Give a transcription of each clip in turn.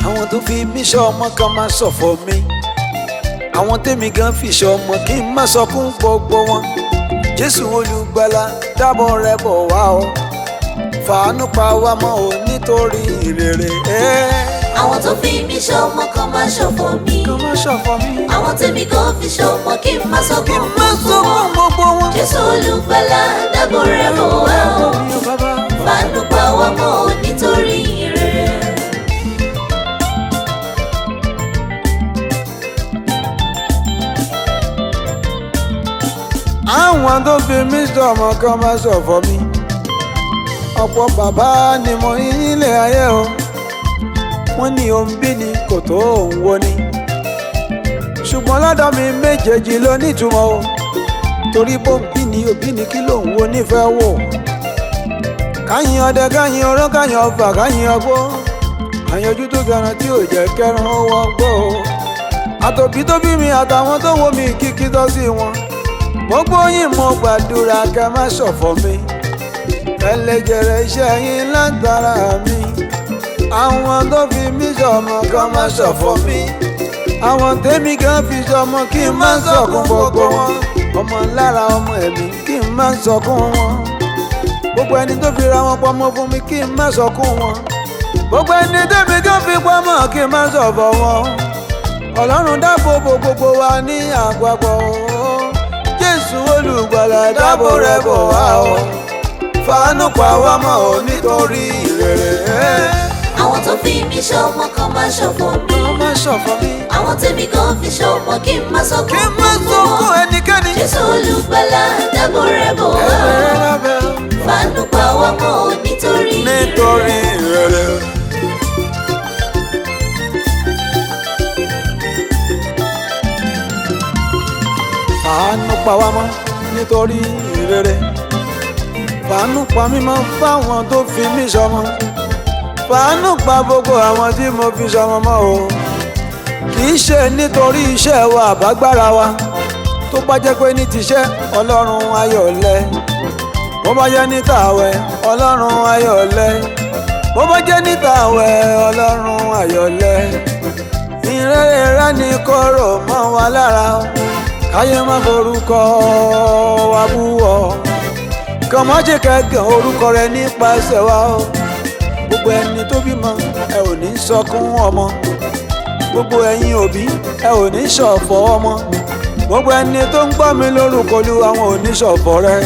àwọn tó fi mí ṣọmọ kan máa ṣọ̀fọ̀ mi, àwọn tèmi gan fi ṣọmọ kí n má sọkún gbogbo wọn. Jésù olùgbàlà dábọ̀ rẹ̀ bọ̀ wá o, fàánú pa wá mọ́ o nítorí ìrere. àwọn tó fi mí ṣọmọ kan máa ṣọ̀fọ̀ mi, àwọn tèmi gan fi ṣọmọ kí n má sọkún gbogbo wọn. Jésù olùgbàlà dábọ̀ rẹ̀ bọ̀ wá o, fàánú pa wá mọ́ o nítorí ìrere. àwọn tó fi mí ṣọmọ kan máa ṣọ̀fọ̀ mi, ọ̀pọ̀ bàbá ni mo ní nílé ayé o, wọ́n ní òun bí ni kò tó òun wo ni, ṣùgbọ́n lọ́dọ̀ mi méjèèjì ló nítumọ̀ o, torí bó ń bí ni òbí ni kí lòun wo nífẹ̀ẹ́ wò. káyìn ọdẹ káyìn oró káyìn ọfà káyìn ọgbó, àyànjú tó gẹran tí ò jẹ́ kẹran ó wọ́n gbó o. àtòbí tó bí mi àtàwọn tó wo mi kíkí tọ́ sí wọn, gbogbo yín mo gbàdúrà kẹ́ má ṣọ̀fọ̀ mi, ẹ lè jèrè iṣẹ́ yín látara mi. àwọn tó fi mí ṣọmọ kan má ṣọ̀fọ̀ mi, àwọn tèmi gan fi ṣọmọ kí n má sọkún gbogbo wọn. ọmọ lára ọmọ ẹ̀mí kí n má sọkún wọn, gbogbo ẹni tó fi ra wọn pamọ́ fún mi kí n má sọkún wọn, gbogbo ẹni tèmi gan fi pamọ́ kí n má ṣọ̀fọ̀ wọn. ọlọ́run dáàbò bo gbogbo wa ní àpapọ̀ o, Jésù olùgbàlà dáàbò rẹ̀ bọ̀ wá o, fàánú pa wá mọ́ o nítorí ìrere. àwọn tó fi mí ṣọmọ kan máa ṣọ̀fọ̀ mi, àwọn tèmi gan fi ṣọmọ kí n má sọkún ẹnikẹ́ni. Jésù olùgbàlà dábọ̀ rẹ̀ bọ̀ wá o, fàánú pa wá mọ́ o nítorí ìrere. fàánú pa wá mọ́ nítorí ìrere, fàánú pa mí mọ́ fáwọn tó fi mí ṣọmọ, fàánú pa gbogbo àwọn tí mo fi ṣọmọ mọ́ o. kì í ṣe nítorí iṣẹ́ wa àbágbára wa, tó bá jẹ́ pé ní tiṣẹ́ Ọlọ́run ayọ̀lẹ̀, bó bá jẹ́ ní tàwẹ̀ Ọlọ́run ayọ̀lẹ̀, bó bá jẹ́ ní tàwẹ̀ Ọlọ́run ayọ̀lẹ̀. ìrere rẹ̀ ní kóró mọ́ wa lára, káyé má forúkọ wa bú ọ, kàn má jẹ́ kẹ́gàn orúkọ rẹ̀ nípasẹ̀ wa o. gbogbo ẹni tó bímọ ẹ ò ní sọkún ọmọ, gbogbo ẹ̀yin òbí ẹ ò ní ṣọ̀fọ̀ ọmọ, gbogbo ẹni tó ń gbọ́ mi lórúkọ Olúwa wọn ò ní ṣọ̀fọ̀ rẹ,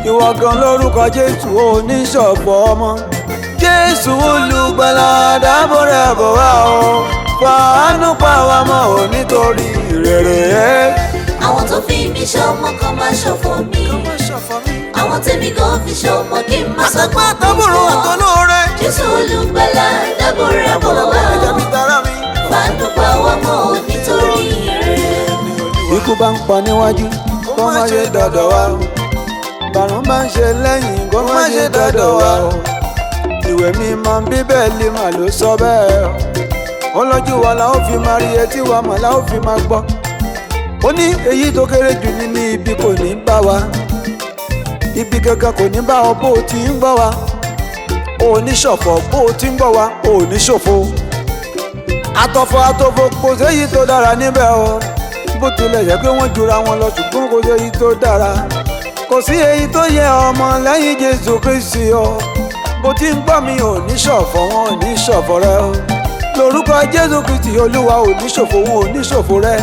ìwọ gan lórúkọ Jésù ò ní ṣọ̀fọ̀ ọmọ. Jésù olùgbàlà dáàbò rẹ̀ bọ̀ wá o, fàánú pa wá mọ́ o nítorí ìrere. àwọn tó fi mí ṣọmọ kan máa ṣọ̀fọ̀ mi, àwọn tèmi gan fi ṣọmọ kí n má sọkún gbogbo wọn. Jésù olùgbàlà dábò rẹ̀ bọ̀ wá o, fàánú pa wá mọ́ o nítorí ìrere. ikú bá ń pa níwájú kó má ṣe dọ̀dọ̀ wa o, bàrún bá ń ṣe lẹ́yìn kó má ṣe dọ̀dọ̀ wa o. ìwé mímọ́ Bíbélì mà ló sọ bẹ́ẹ̀ o, ó lójú wa la ó fi máa rí, etí wa mà la ó fi máa gbọ́. ó ní èyí tó kéré jù ní ibi kò ní bá wa, ibi kankan kò ní bá ọ bó o ti ń gbọ́ wa, o ò ní ṣọ̀fọ̀ bó o ti ń gbọ́ wa, o ò ní ṣòfò. àtọ̀fọ̀ àtòfò kò séyìí tó dára níbẹ̀ o, bó tilẹ̀ jẹ́ pé wọ́n jura wọn lọ ṣùgbọ́n kò séyìí tó dára. kò sí èyí tó yẹ ọmọ lẹ́yìn Jésù Kristi o, bó ti ń gbọ́ mi ò ní ṣọ̀fọ̀ wọn ò ní ṣọ̀fọ̀ rẹ o, lórúkọ Jésù Kristi Olúwa ò ní ṣòfò wọn ò ní ṣòfò rẹ.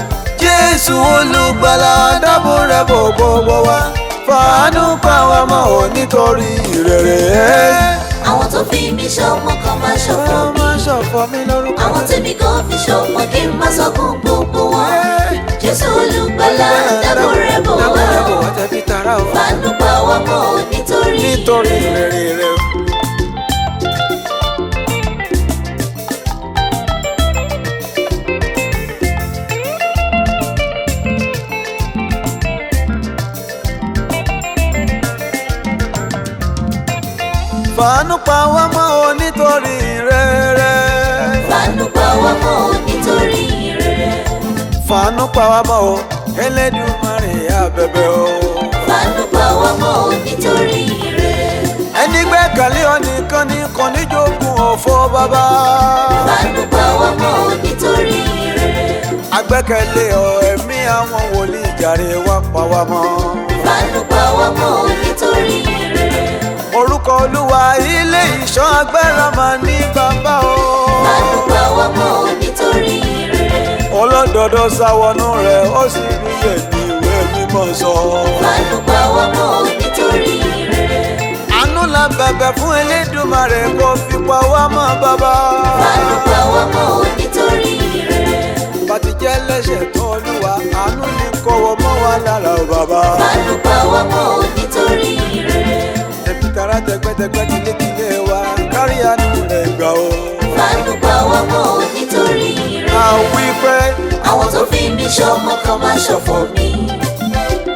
Jésù olùgbàlà dábò rẹ̀ bò gbogbo wa, fàánú pa wá mọ́ o nítorí ìrere. àwọn tó fi mí ṣọmọ kan máa ṣọ̀fọ̀ mi, àwọn tèmi gan fi ṣọmọ kí n má sọkún gbogbo wọn. Jésù olùgbàlà dábò rẹ̀ bò wá o, fàánú pa wá mọ́ o nítorí ìrere. fàánú pa wá mọ́ o nítorí ìrere. fàánú pa wá mọ́ o nítorí ìrere. fàánú pa wá mọ́ o Elédùmarè abẹ̀bẹ̀ o. fàánú pa wá mọ́ o nítorí ìrere. ẹni gbẹ́kẹ̀lé ọ nìkan ní kò ní jogún òfò bàbá. fàánú pa wá gbẹ́kẹ̀lé ọ ẹ̀mí àwọn wòlíì jàre wá pa wá mọ́. Fàánú pa wá mọ́ nítorí rere. Orúkọ Olúwa ilé ìṣọ́ agbára máa ní bàbá o. Fàánú pa wá mọ́ nítorí rere. Olódodo sáwọnú rẹ̀ ó sì níyè ní ìwé mímọ́ sọ. Fàánú pa wá mọ́ nítorí rere. Àánú la bẹ̀bẹ̀ fún Elédùmarè kó fi pa wá mọ́ bàbá. Fàánú pa wá mọ́ nítorí rere. Bàtí jẹ́ lẹ́sẹ̀ tó Olúwa àánú ní kọ́wọ́ mọ́ wa lára o bàbá. Fàánú pa wá mọ́ nítorí rere. Ẹbí tara tẹgbẹ́tẹgbẹ́ tilétilé wa kárí àánú rẹ̀ gbà o. Fàánú pa wá mọ́ nítorí rere. Àwí pé àwọn tó fi mí ṣọmọ kan máa ṣọ̀fọ̀ mi.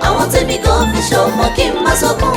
Àwọn tèmi gan fi ṣọmọ kí n má sọkún